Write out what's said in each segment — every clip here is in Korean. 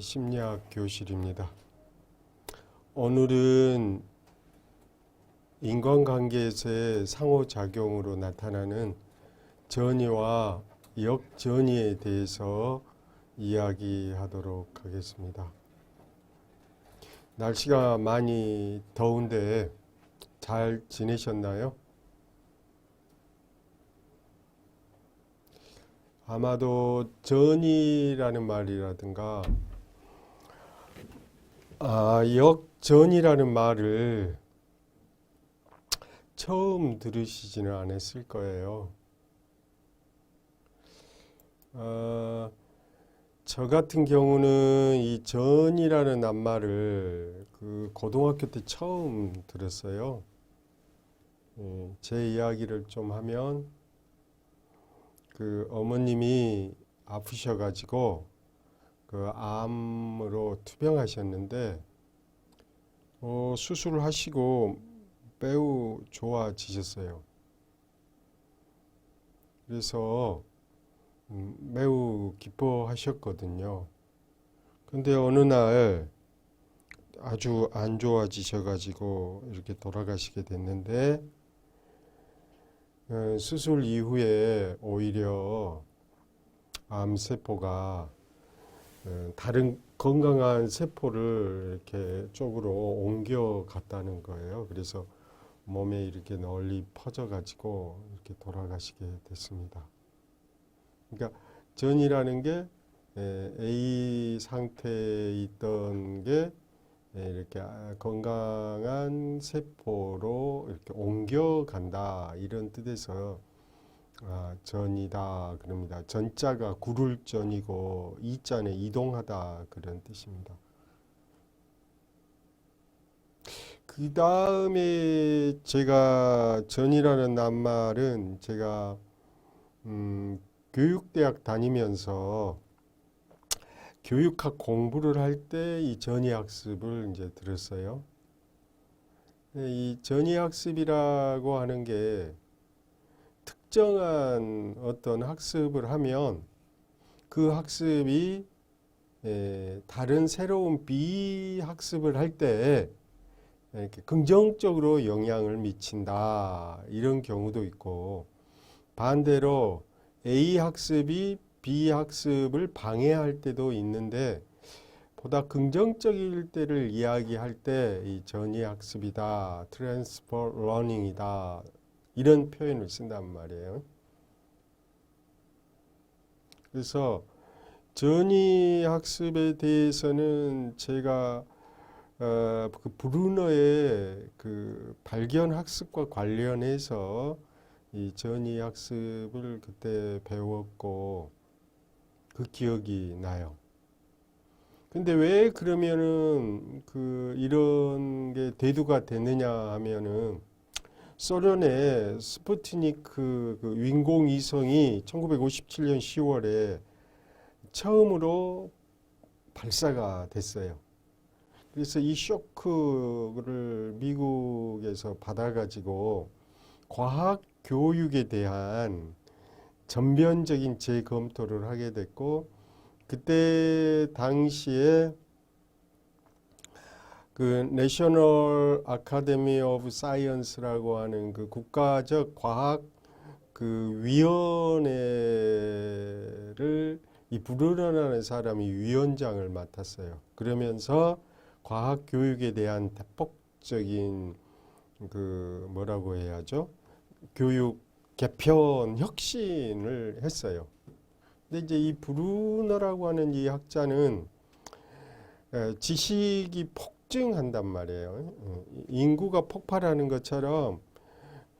심리학 교실입니다. 오늘은 인간관계에서의 상호작용으로 나타나는 전이와 역전이에 대해서 이야기하도록 하겠습니다. 날씨가 많이 더운데 잘 지내셨나요? 아마도 전이라는 말이라든가 역전이라는 말을 처음 들으시지는 않았을 거예요. 저 같은 경우는 이 전이라는 낱말을 고등학교 때 처음 들었어요. 제 이야기를 좀 하면 어머님이 아프셔가지고 암으로 투병하셨는데 수술을 하시고 매우 좋아지셨어요. 그래서 매우 기뻐하셨거든요. 근데 어느 날 아주 안 좋아지셔가지고 이렇게 돌아가시게 됐는데 수술 이후에 오히려 암세포가 다른 건강한 세포를 이렇게 쪽으로 옮겨갔다는 거예요. 그래서 몸에 이렇게 널리 퍼져가지고 이렇게 돌아가시게 됐습니다. 그러니까 전이라는 게 A 상태에 있던 게 이렇게 건강한 세포로 이렇게 옮겨간다 이런 뜻에서 전이다 그럽니다. 전자가 구를 전이고 이자는 이동하다 그런 뜻입니다. 그 다음에 제가 전이라는 낱말은 제가 교육대학 다니면서 교육학 공부를 할 때 이 전이학습을 이제 들었어요. 이 전이학습이라고 하는 게 특정한 어떤 학습을 하면 그 학습이 다른 새로운 비학습을 할 때 이렇게 긍정적으로 영향을 미친다 이런 경우도 있고, 반대로 A 학습이 B 학습을 방해할 때도 있는데 보다 긍정적일 때를 이야기할 때 이 전이 학습이다, 트랜스퍼 러닝이다 이런 표현을 쓴단 말이에요. 그래서 전이 학습에 대해서는 제가 브루너의 발견 학습과 관련해서 이 전이 학습을 그때 배웠고 그 기억이 나요. 근데 왜 그러면은 이런 게 대두가 됐느냐 하면은 소련의 스푸트니크 인공위성이 1957년 10월에 처음으로 발사가 됐어요. 그래서 이 쇼크를 미국에서 받아가지고 과학 교육에 대한 전면적인 재검토를 하게 됐고, 그때 당시에 내셔널 아카데미 오브 사이언스라고 하는 국가적 과학 위원회를 이 브루너라는 사람이 위원장을 맡았어요. 그러면서 과학 교육에 대한 대폭적인 뭐라고 해야죠? 교육 개편 혁신을 했어요. 근데 이제 이 브루너라고 하는 이 학자는 지식이 폭증한단 말이에요. 인구가 폭발하는 것처럼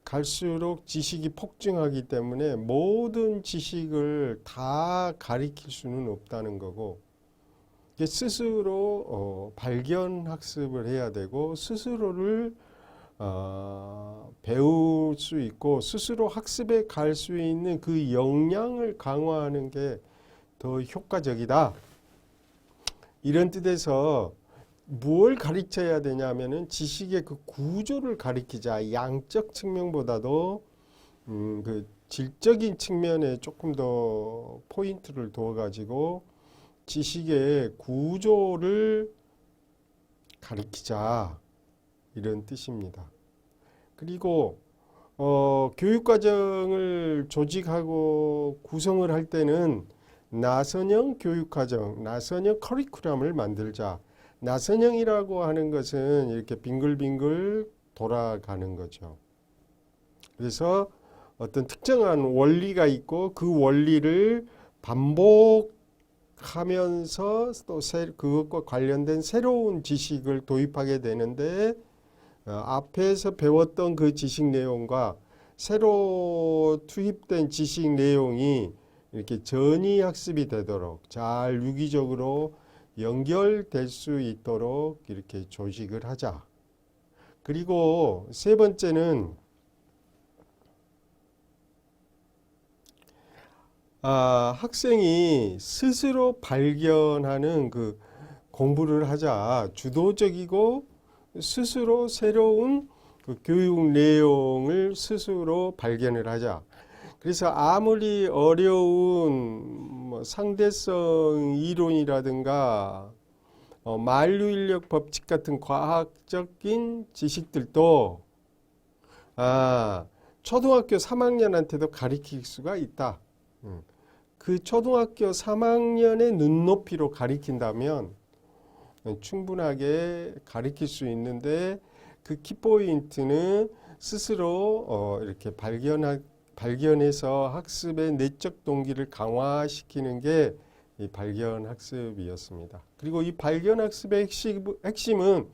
갈수록 지식이 폭증하기 때문에 모든 지식을 다 가리킬 수는 없다는 거고, 스스로 발견 학습을 해야 되고 스스로를 배울 수 있고 스스로 학습에 갈 수 있는 그 역량을 강화하는 게 더 효과적이다 이런 뜻에서 뭘 가르쳐야 되냐 하면은 지식의 구조를 가르치자, 양적 측면보다도 질적인 측면에 조금 더 포인트를 두어 가지고 지식의 구조를 가르치자 이런 뜻입니다. 그리고 교육과정을 조직하고 구성을 할 때는 나선형 교육과정, 나선형 커리큘럼을 만들자. 나선형이라고 하는 것은 이렇게 빙글빙글 돌아가는 거죠. 그래서 어떤 특정한 원리가 있고 그 원리를 반복하면서 또 그것과 관련된 새로운 지식을 도입하게 되는데 앞에서 배웠던 그 지식 내용과 새로 투입된 지식 내용이 이렇게 전이 학습이 되도록 잘 유기적으로 연결될 수 있도록 이렇게 조직을 하자. 그리고 세 번째는 학생이 스스로 발견하는 그 공부를 하자. 주도적이고 스스로 새로운 그 교육 내용을 스스로 발견을 하자. 그래서 아무리 어려운 상대성 이론이라든가 만류인력 법칙 같은 과학적인 지식들도 초등학교 3학년한테도 가르칠 수가 있다. 그 초등학교 3학년의 눈높이로 가르친다면 충분하게 가르칠 수 있는데 그 키포인트는 스스로 이렇게 발견해서 학습의 내적 동기를 강화시키는 게 이 발견 학습이었습니다. 그리고 이 발견 학습의 핵심은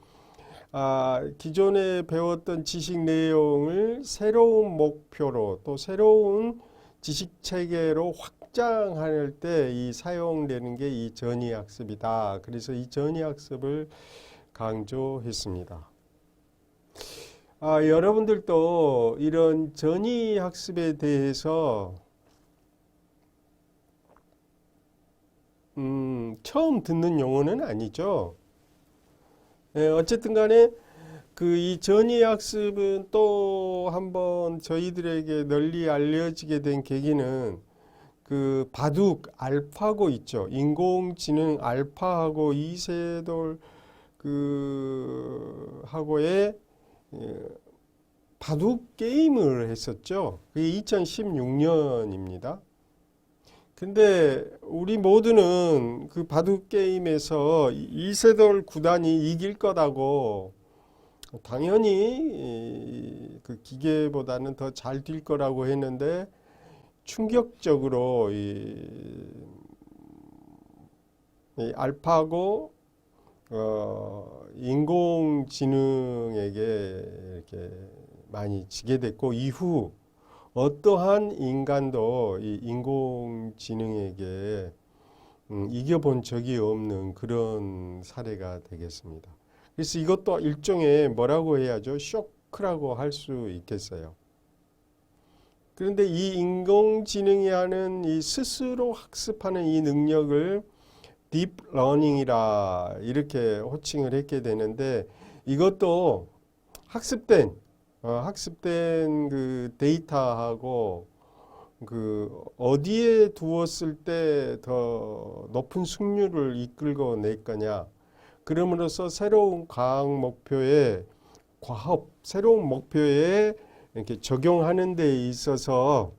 기존에 배웠던 지식 내용을 새로운 목표로 또 새로운 지식 체계로 확장할 때 이 사용되는 게 이 전이 학습이다. 그래서 이 전이 학습을 강조했습니다. 여러분들도 이런 전이 학습에 대해서 처음 듣는 용어는 아니죠. 어쨌든 간에 그 이 전이 학습은 또 한번 저희들에게 널리 알려지게 된 계기는 그 바둑 알파고 있죠. 인공지능 알파하고 이세돌 그 하고의 바둑 게임을 했었죠. 그게 2016년입니다. 근데 우리 모두는 그 바둑 게임에서 이세돌 구단이 이길 거라고 당연히 그 기계보다는 더 잘 뛸 거라고 했는데 충격적으로 이 알파고 인공지능에게 이렇게 많이 지게 됐고 이후 어떠한 인간도 이 인공지능에게 이겨본 적이 없는 그런 사례가 되겠습니다. 그래서 이것도 일종의 뭐라고 해야죠? 쇼크라고 할 수 있겠어요. 그런데 이 인공지능이 하는 이 스스로 학습하는 이 능력을 딥러닝이라 이렇게 호칭을 했게 되는데 이것도 학습된 그 데이터하고 그 어디에 두었을 때 더 높은 승률을 이끌고 낼 거냐. 그럼으로써 새로운 새로운 목표에 이렇게 적용하는 데 있어서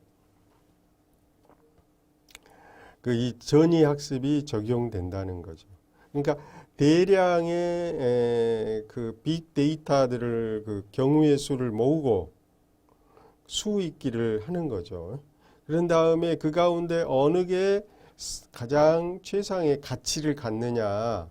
그 이 전이 학습이 적용된다는 거죠. 그러니까 대량의 그 빅데이터들을 그 경우의 수를 모으고 수익기를 하는 거죠. 그런 다음에 그 가운데 어느 게 가장 최상의 가치를 갖느냐,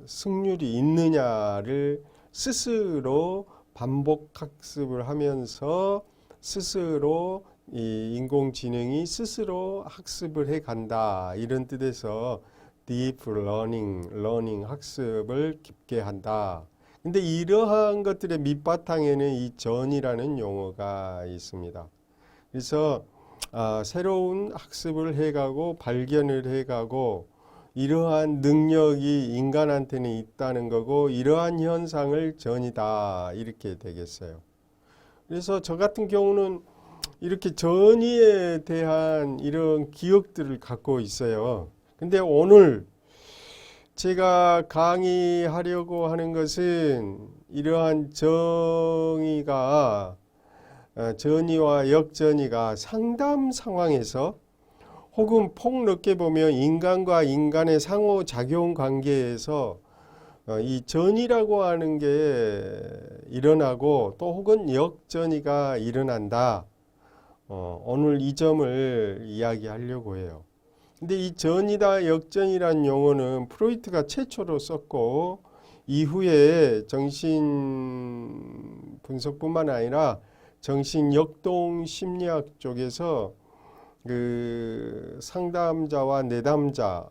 승률이 있느냐를 스스로 반복 학습을 하면서 스스로 이 인공지능이 스스로 학습을 해 간다. 이런 뜻에서 deep learning 학습을 깊게 한다. 근데 이러한 것들의 밑바탕에는 이 전이라는 용어가 있습니다. 그래서 새로운 학습을 해가고 발견을 해가고 이러한 능력이 인간한테는 있다는 거고 이러한 현상을 전이다 이렇게 되겠어요. 그래서 저 같은 경우는 이렇게 전이에 대한 이런 기억들을 갖고 있어요. 근데 오늘 제가 강의하려고 하는 것은 이러한 전이와 역전이가 상담 상황에서 혹은 폭넓게 보면 인간과 인간의 상호작용 관계에서 이 전이라고 하는 게 일어나고 또 혹은 역전이가 일어난다. 오늘 이 점을 이야기하려고 해요. 근데 이 전이다 역전이란 용어는 프로이트가 최초로 썼고 이후에 정신 분석뿐만 아니라 정신 역동 심리학 쪽에서 그 상담자와 내담자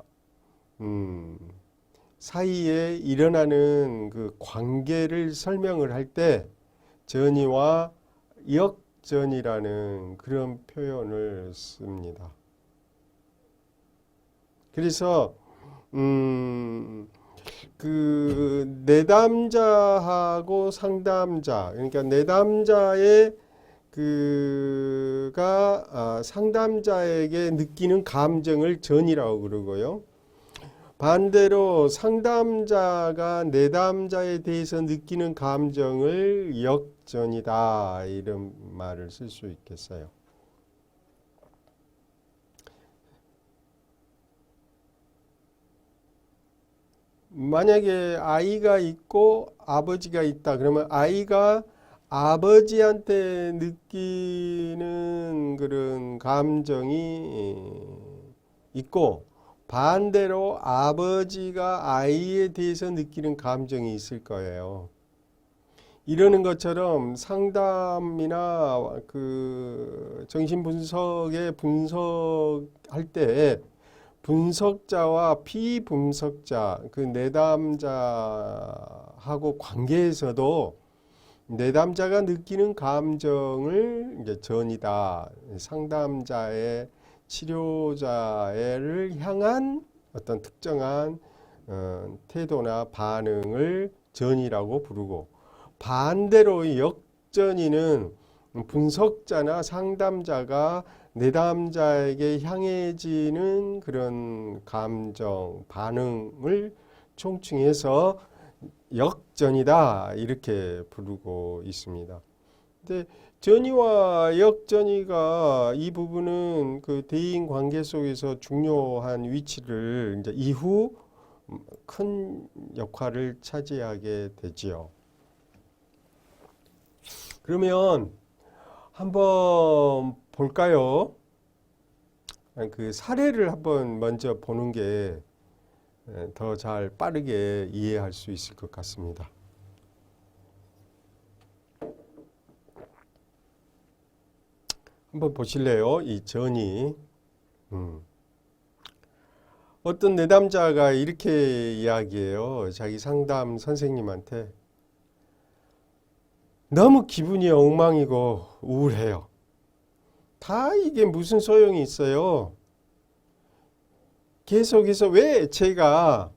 사이에 일어나는 그 관계를 설명을 할 때 전이와 역전이라는 그런 표현을 씁니다. 그래서 그 내담자하고 상담자, 그러니까 내담자의 그가 상담자에게 느끼는 감정을 전이라고 그러고요. 반대로 상담자가 내담자에 대해서 느끼는 감정을 역전이다, 이런 말을 쓸 수 있겠어요. 만약에 아이가 있고 아버지가 있다 그러면 아이가 아버지한테 느끼는 그런 감정이 있고 반대로 아버지가 아이에 대해서 느끼는 감정이 있을 거예요. 이러는 것처럼 상담이나 그 정신분석에 분석할 때 분석자와 피분석자, 그 내담자하고 관계에서도 내담자가 느끼는 감정을 이제 전이다. 상담자의 치료자를 향한 어떤 특정한 태도나 반응을 전이라고 부르고 반대로 역전이는 분석자나 상담자가 내담자에게 향해지는 그런 감정, 반응을 총칭해서 역전이다 이렇게 부르고 있습니다. 근데 전이와 역전이가 이 부분은 그 대인 관계 속에서 중요한 위치를 이제 이후 큰 역할을 차지하게 되지요. 그러면 한번 볼까요? 그 사례를 한번 먼저 보는 게 더 잘 빠르게 이해할 수 있을 것 같습니다. 한번 보실래요? 이 전이 어떤 내담자가 이렇게 이야기해요. 자기 상담 선생님한테 너무 기분이 엉망이고 우울해요. 다 이게 무슨 소용이 있어요? 계속해서 왜 제가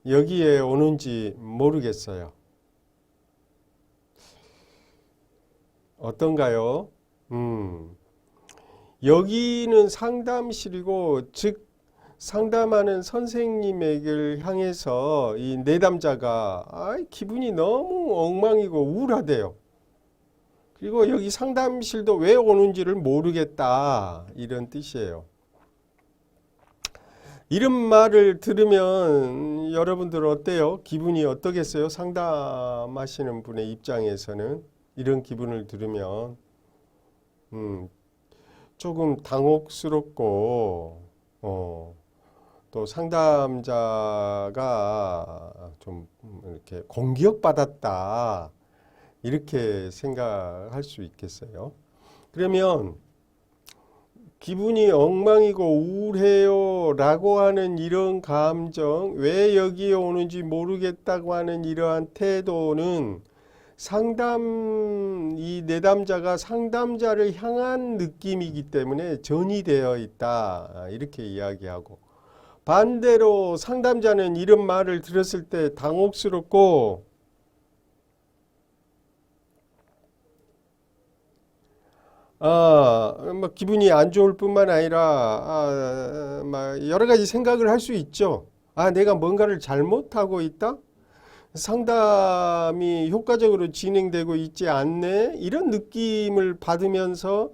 여기에 오는지 모르겠어요. 어떤가요? 여기는 상담실이고 즉 상담하는 선생님에게 향해서 이 내담자가 기분이 너무 엉망이고 우울하대요. 그리고 여기 상담실도 왜 오는지를 모르겠다 이런 뜻이에요. 이런 말을 들으면 여러분들 어때요? 기분이 어떠겠어요? 상담하시는 분의 입장에서는 이런 기분을 들으면 조금 당혹스럽고 또 상담자가 좀 이렇게 공격받았다 이렇게 생각할 수 있겠어요. 그러면 기분이 엉망이고 우울해요 라고 하는 이런 감정, 왜 여기에 오는지 모르겠다고 하는 이러한 태도는 이 내담자가 상담자를 향한 느낌이기 때문에 전이되어 있다 이렇게 이야기하고, 반대로 상담자는 이런 말을 들었을 때 당혹스럽고 막 기분이 안 좋을 뿐만 아니라 막 여러 가지 생각을 할 수 있죠. 내가 뭔가를 잘못하고 있다? 상담이 효과적으로 진행되고 있지 않네? 이런 느낌을 받으면서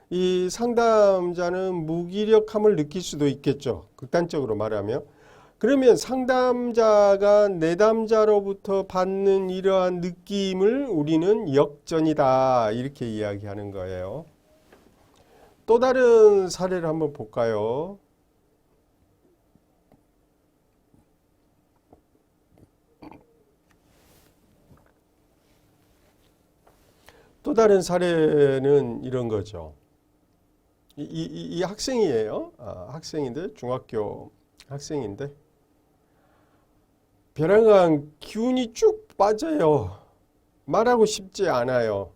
이 상담자는 무기력함을 느낄 수도 있겠죠. 극단적으로 말하면. 그러면 상담자가 내담자로부터 받는 이러한 느낌을 우리는 역전이다. 이렇게 이야기하는 거예요. 또 다른 사례를 한번 볼까요? 또 다른 사례는 이런 거죠. 이 학생이에요. 학생인데, 중학교 학생인데, 벼랑간 기운이 쭉 빠져요. 말하고 싶지 않아요.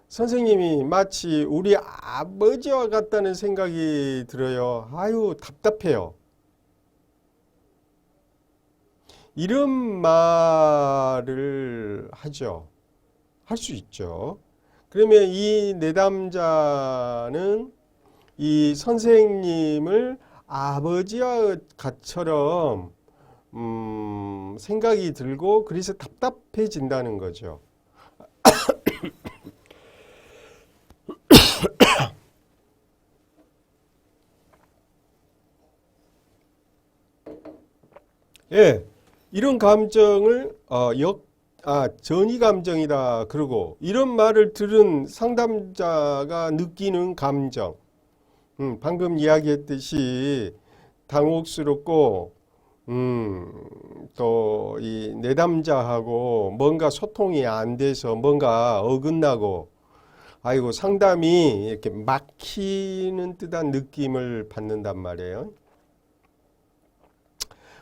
선생님이 마치 우리 아버지와 같다는 생각이 들어요. 아유, 답답해요. 이런 말을 하죠. 할 수 있죠. 그러면 이 내담자는 이 선생님을 아버지와 같처럼 생각이 들고 그래서 답답해진다는 거죠. 예, 이런 감정을 전이 감정이다. 그러고 이런 말을 들은 상담자가 느끼는 감정, 방금 이야기했듯이 당혹스럽고 또 이 내담자하고 뭔가 소통이 안 돼서 뭔가 어긋나고 아이고 상담이 이렇게 막히는 듯한 느낌을 받는단 말이에요.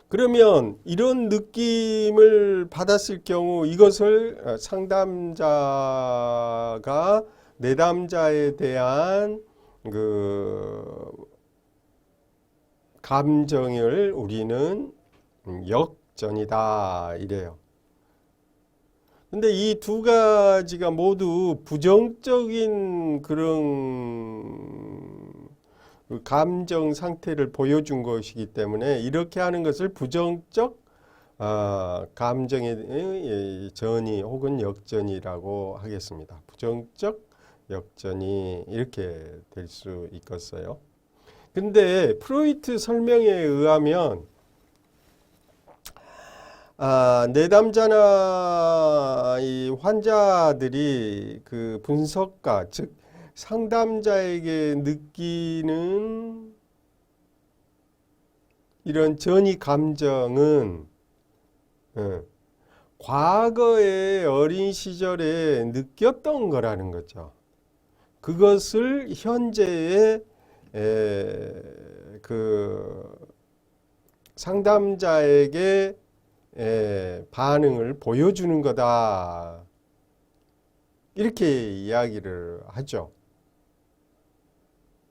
그러면 이런 느낌을 받았을 경우 이것을 상담자가 내담자에 대한 그 감정을 우리는 역전이다 이래요. 근데 이 두 가지가 모두 부정적인 그런 감정 상태를 보여준 것이기 때문에 이렇게 하는 것을 부정적 감정의 전이 혹은 역전이라고 하겠습니다. 부정적 역전이 이렇게 될 수 있겠어요. 근데 프로이트 설명에 의하면 내담자나 이 환자들이 그 분석가 즉 상담자에게 느끼는 이런 전이 감정은 과거의 어린 시절에 느꼈던 거라는 거죠. 그것을 현재의 그 상담자에게 반응을 보여주는 거다. 이렇게 이야기를 하죠.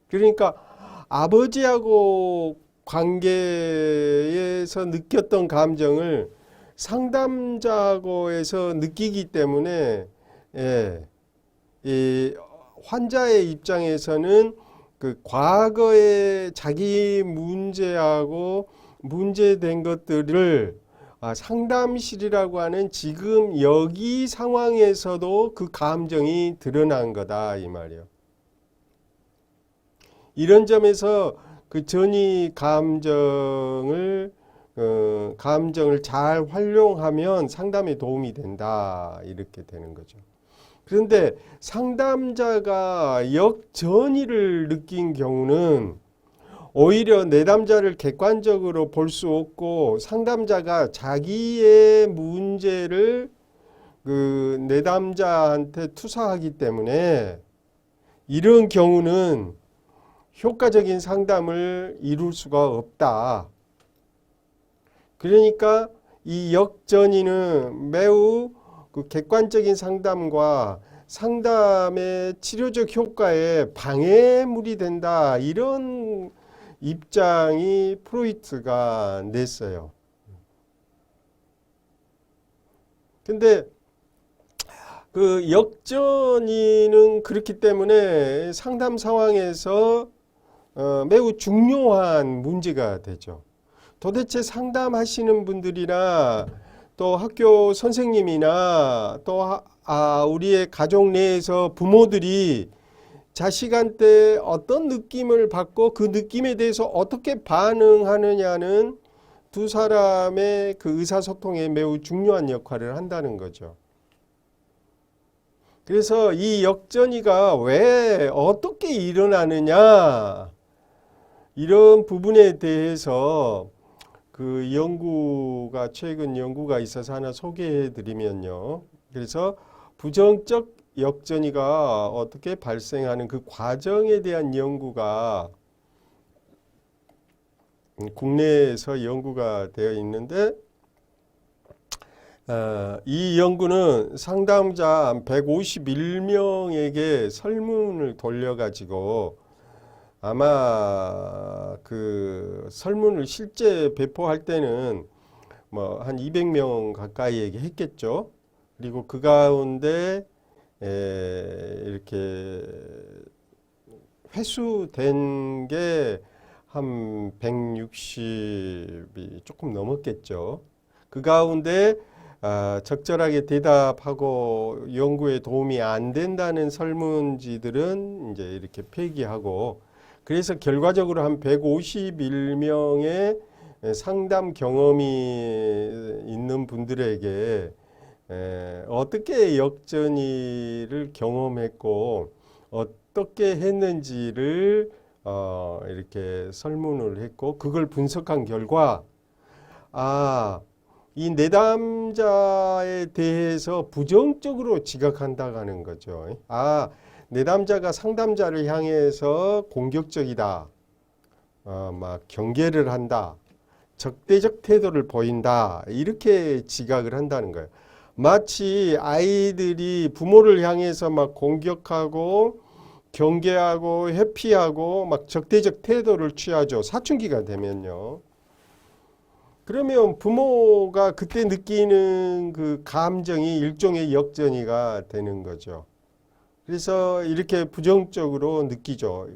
그러니까 아버지하고 관계에서 느꼈던 감정을 상담자하고에서 느끼기 때문에 이 환자의 입장에서는 그 과거의 자기 문제하고 문제된 것들을 상담실이라고 하는 지금 여기 상황에서도 그 감정이 드러난 거다 이 말이에요. 이런 점에서 그 전이 감정을 잘 활용하면 상담에 도움이 된다 이렇게 되는 거죠. 그런데 상담자가 역전이를 느낀 경우는 오히려 내담자를 객관적으로 볼 수 없고 상담자가 자기의 문제를 그 내담자한테 투사하기 때문에 이런 경우는 효과적인 상담을 이룰 수가 없다. 그러니까 이 역전이는 매우 그 객관적인 상담과 상담의 치료적 효과에 방해물이 된다. 이런 입장이 프로이트가 냈어요. 근데 그 역전이는 그렇기 때문에 상담 상황에서 매우 중요한 문제가 되죠. 도대체 상담하시는 분들이나 또 학교 선생님이나 또 우리의 가족 내에서 부모들이 자식한테 어떤 느낌을 받고 그 느낌에 대해서 어떻게 반응하느냐는 두 사람의 그 의사소통에 매우 중요한 역할을 한다는 거죠. 그래서 이 역전이가 왜 어떻게 일어나느냐 이런 부분에 대해서 그 연구가 최근 연구가 있어서 하나 소개해 드리면요. 그래서 부정적 역전이가 어떻게 발생하는 그 과정에 대한 연구가 국내에서 연구가 되어 있는데 이 연구는 상담자 151명에게 설문을 돌려가지고 아마 그 설문을 실제 배포할 때는 뭐 한 200명 가까이에게 했겠죠. 그리고 그 가운데 이렇게 회수된 게 한 160이 조금 넘었겠죠. 그 가운데 적절하게 대답하고 연구에 도움이 안 된다는 설문지들은 이제 이렇게 폐기하고, 그래서 결과적으로 한 151명의 상담 경험이 있는 분들에게 어떻게 역전이를 경험했고 어떻게 했는지를 이렇게 설문을 했고, 그걸 분석한 결과 이 내담자에 대해서 부정적으로 지각한다는 거죠. 내담자가 상담자를 향해서 공격적이다, 막 경계를 한다, 적대적 태도를 보인다, 이렇게 지각을 한다는 거예요. 마치 아이들이 부모를 향해서 막 공격하고 경계하고 회피하고 막 적대적 태도를 취하죠. 사춘기가 되면요. 그러면 부모가 그때 느끼는 그 감정이 일종의 역전이가 되는 거죠. 그래서 이렇게 부정적으로 느끼죠.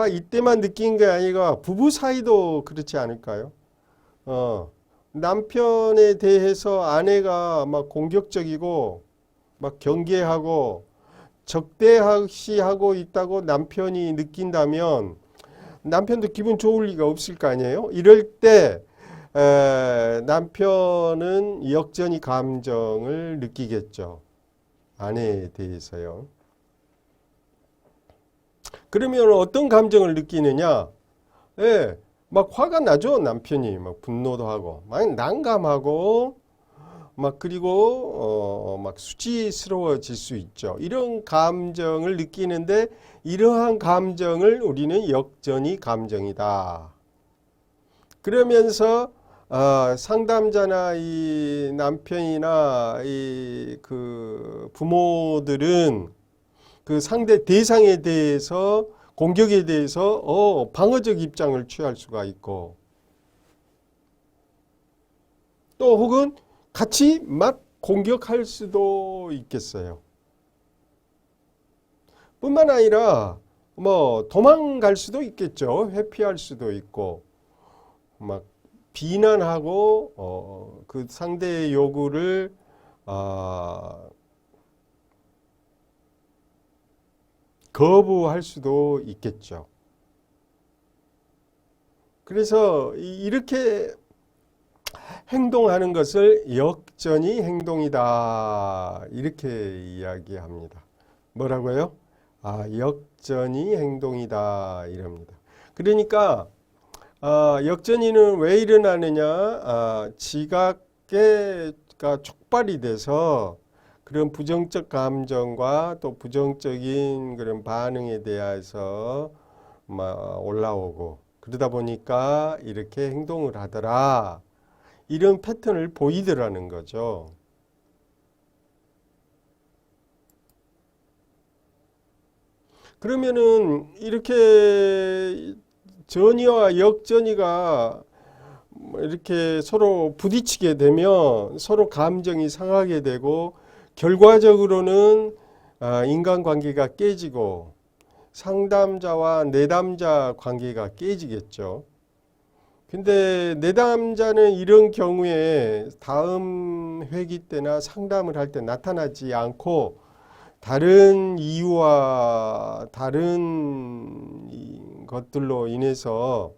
이때만 느낀 게 아니라 부부 사이도 그렇지 않을까요? 남편에 대해서 아내가 막 공격적이고 막 경계하고 적대시하고 있다고 남편이 느낀다면 남편도 기분 좋을 리가 없을 거 아니에요? 이럴 때 남편은 역전이 감정을 느끼겠죠. 아내에 대해서요. 그러면 어떤 감정을 느끼느냐? 막 화가 나죠. 남편이 막 분노도 하고 막 난감하고 막 그리고 막 수치스러워질 수 있죠. 이런 감정을 느끼는데 이러한 감정을 우리는 역전이 감정이다. 그러면서 상담자나 이 남편이나 이 그 부모들은 그 상대 대상에 대해서 공격에 대해서 방어적 입장을 취할 수가 있고, 또 혹은 같이 막 공격할 수도 있겠어요. 뿐만 아니라 뭐 도망갈 수도 있겠죠. 회피할 수도 있고, 막 비난하고 그 상대의 요구를 거부할 수도 있겠죠. 그래서 이렇게 행동하는 것을 역전이 행동이다, 이렇게 이야기합니다. 뭐라고요? 역전이 행동이다, 이럽니다. 그러니까 역전이는 왜 일어나느냐? 지각계가 촉발이 돼서 그런 부정적 감정과 또 부정적인 그런 반응에 대해서 막 올라오고, 그러다 보니까 이렇게 행동을 하더라, 이런 패턴을 보이더라는 거죠. 그러면은 이렇게 전이와 역전이가 이렇게 서로 부딪히게 되면 서로 감정이 상하게 되고, 결과적으로는 인간관계가 깨지고 상담자와 내담자 관계가 깨지겠죠. 근데 내담자는 이런 경우에 다음 회기 때나 상담을 할 때 나타나지 않고 다른 이유와 다른 것들로 인해서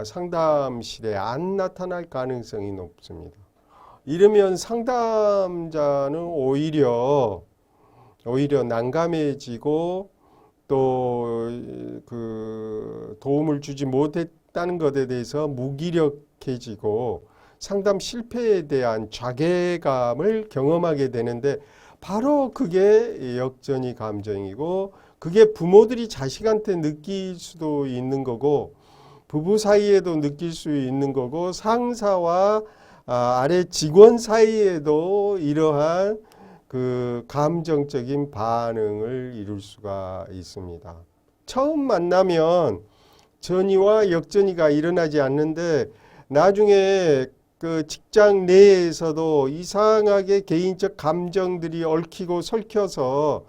상담실에 안 나타날 가능성이 높습니다. 이러면 상담자는 오히려 난감해지고 또 그 도움을 주지 못했다는 것에 대해서 무기력해지고 상담 실패에 대한 자괴감을 경험하게 되는데 바로 그게 역전이 감정이고 그게 부모들이 자식한테 느낄 수도 있는 거고 부부 사이에도 느낄 수 있는 거고 상사와 아래 직원 사이에도 이러한 그 감정적인 반응을 이룰 수가 있습니다. 처음 만나면 전이와 역전이가 일어나지 않는데 나중에 그 직장 내에서도 이상하게 개인적 감정들이 얽히고 설켜서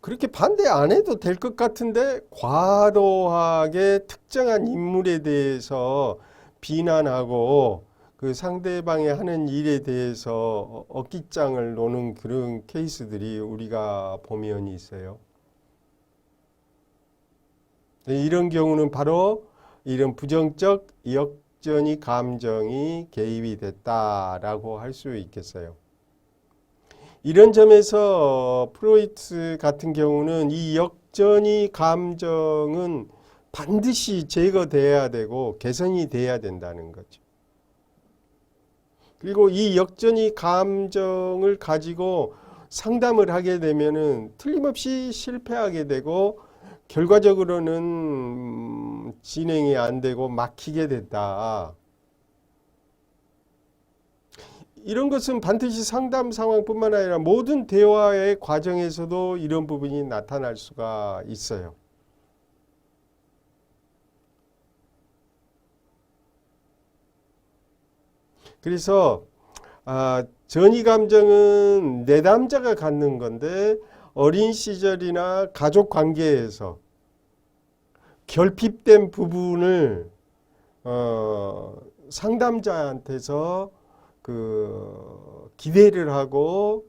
그렇게 반대 안 해도 될 것 같은데 과도하게 특정한 인물에 대해서 비난하고 그 상대방이 하는 일에 대해서 어깃장을 놓는 그런 케이스들이 우리가 보면 있어요. 이런 경우는 바로 이런 부정적 역전이 감정이 개입이 됐다라고 할 수 있겠어요. 이런 점에서 프로이트 같은 경우는 이 역전이 감정은 반드시 제거돼야 되고 개선이 돼야 된다는 거죠. 그리고 이 역전이 감정을 가지고 상담을 하게 되면은 틀림없이 실패하게 되고 결과적으로는 진행이 안 되고 막히게 됐다. 이런 것은 반드시 상담 상황뿐만 아니라 모든 대화의 과정에서도 이런 부분이 나타날 수가 있어요. 그래서 전이 감정은 내담자가 갖는 건데 어린 시절이나 가족 관계에서 결핍된 부분을 상담자한테서 그 기대를 하고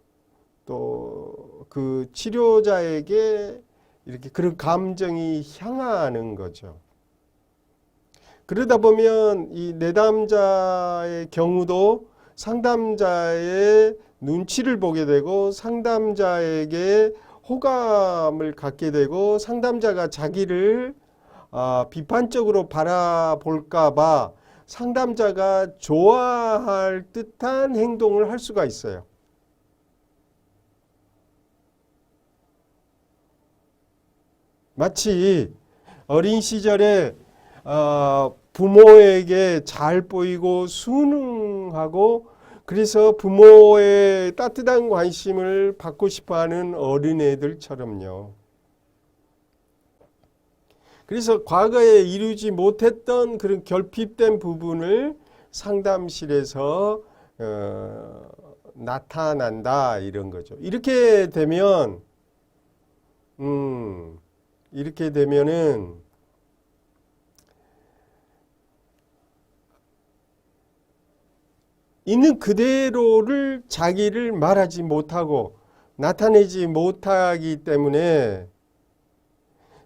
또 그 치료자에게 이렇게 그런 감정이 향하는 거죠. 그러다 보면 이 내담자의 경우도 상담자의 눈치를 보게 되고 상담자에게 호감을 갖게 되고 상담자가 자기를 비판적으로 바라볼까 봐 상담자가 좋아할 듯한 행동을 할 수가 있어요. 마치 어린 시절에 부모에게 잘 보이고 순응하고 그래서 부모의 따뜻한 관심을 받고 싶어하는 어린애들처럼요. 그래서 과거에 이루지 못했던 그런 결핍된 부분을 상담실에서 나타난다 이런 거죠. 이렇게 되면은 있는 그대로를 자기를 말하지 못하고 나타내지 못하기 때문에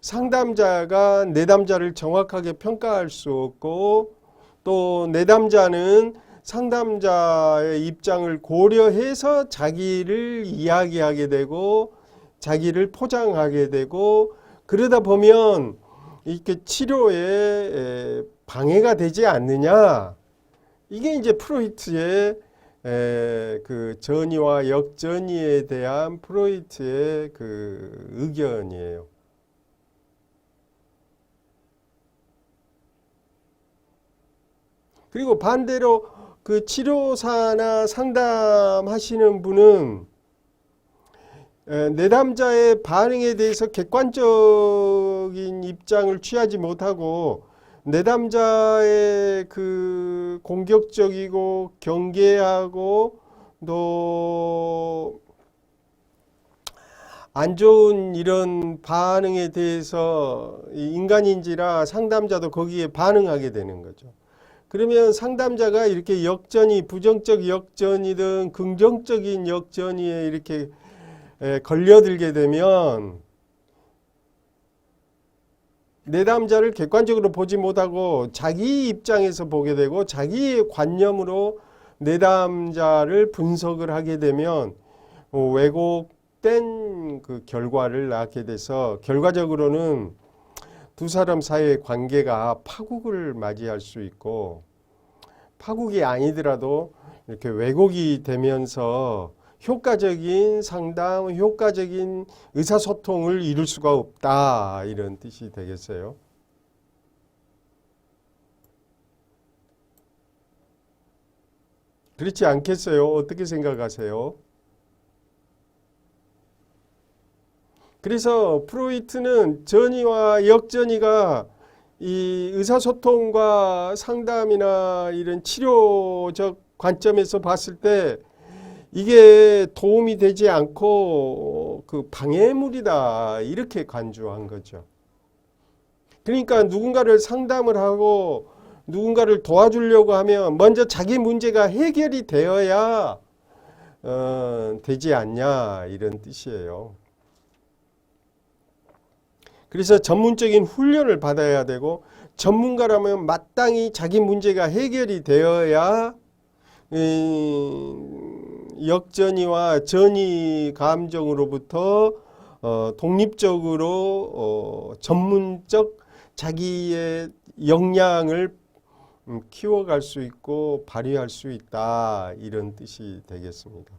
상담자가 내담자를 정확하게 평가할 수 없고 또 내담자는 상담자의 입장을 고려해서 자기를 이야기하게 되고 자기를 포장하게 되고 그러다 보면 이렇게 치료에 방해가 되지 않느냐. 이게 이제 프로이트의 그 전이와 역전이에 대한 프로이트의 그 의견이에요. 그리고 반대로 그 치료사나 상담하시는 분은 내담자의 반응에 대해서 객관적인 입장을 취하지 못하고 내담자의 그 공격적이고 경계하고 또 안 좋은 이런 반응에 대해서 인간인지라 상담자도 거기에 반응하게 되는 거죠. 그러면 상담자가 이렇게 역전이 부정적 역전이든 긍정적인 역전이 이렇게 걸려들게 되면 내담자를 객관적으로 보지 못하고 자기 입장에서 보게 되고 자기의 관념으로 내담자를 분석을 하게 되면 왜곡된 그 결과를 낳게 돼서 결과적으로는 두 사람 사이의 관계가 파국을 맞이할 수 있고 파국이 아니더라도 이렇게 왜곡이 되면서 효과적인 상담, 효과적인 의사소통을 이룰 수가 없다. 이런 뜻이 되겠어요. 그렇지 않겠어요? 어떻게 생각하세요? 그래서 프로이트는 전이와 역전이가 이 의사소통과 상담이나 이런 치료적 관점에서 봤을 때 이게 도움이 되지 않고 그 방해물이다 이렇게 간주한 거죠. 그러니까 누군가를 상담을 하고 누군가를 도와주려고 하면 먼저 자기 문제가 해결이 되어야 되지 않냐 이런 뜻이에요. 그래서 전문적인 훈련을 받아야 되고 전문가라면 마땅히 자기 문제가 해결이 되어야 역전이와 전이 감정으로부터 독립적으로 전문적 자기의 역량을 키워갈 수 있고 발휘할 수 있다 이런 뜻이 되겠습니다.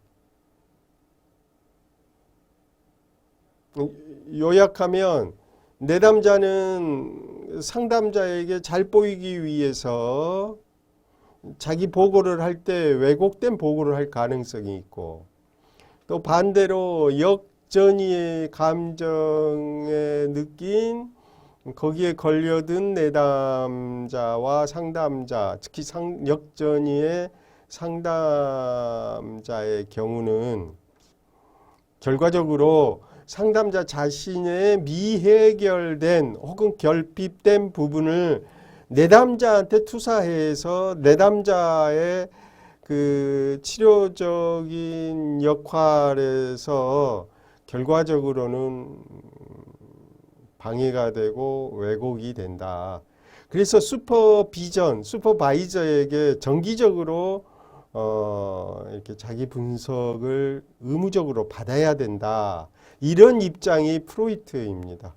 요약하면 내담자는 상담자에게 잘 보이기 위해서 자기 보고를 할 때 왜곡된 보고를 할 가능성이 있고 또 반대로 역전이의 감정에 느낀 거기에 걸려든 내담자와 상담자 특히 역전이의 상담자의 경우는 결과적으로 상담자 자신의 미해결된 혹은 결핍된 부분을 내담자한테 투사해서 내담자의 그 치료적인 역할에서 결과적으로는 방해가 되고 왜곡이 된다. 그래서 슈퍼바이저에게 정기적으로 이렇게 자기 분석을 의무적으로 받아야 된다. 이런 입장이 프로이트입니다.